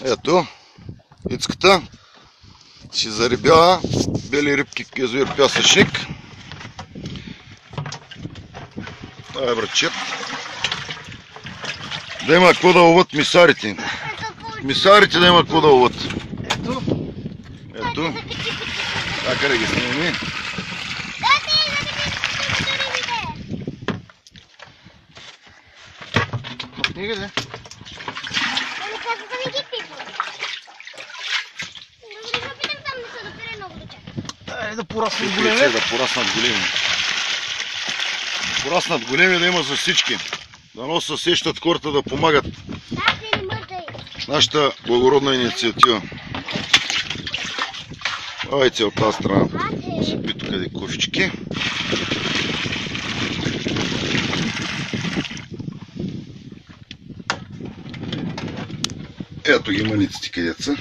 Ето, Ицката си зарибява бели рибки, язовир Пясъчник. Това е братчет. Да има какво да ловат мисарите. Мисарите да има какво да ловат. Ето. Ето. Така да ги снимем. Книга ли? Да пораснат големи. Да пораснат големи. Пораснат големи, да има за всички. Дано се сещат хората да помагат. Нашата благородна инициатива. Давайте от тази страна. Се пи тук къде кофички. Ето ги маниците където са.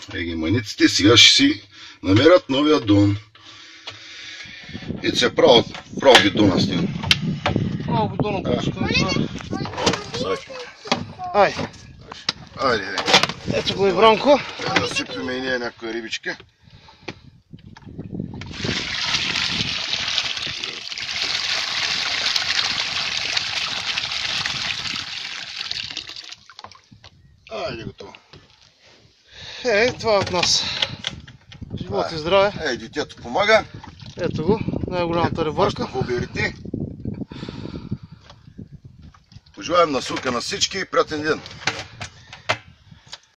Ето ги маниците. Сега ще си намерят новия дон. Ето се право бидона с него. Право бидона пускаме. Ай. Айде. Ето го и Бранко. Да сипваме и ние някоя рибичка. Айде готово. Това е от нас. Живот и здраве. Детето помага. Ето го, най-голямата рибарка. Поберите. Пожелаем насука на всички и приятен ден.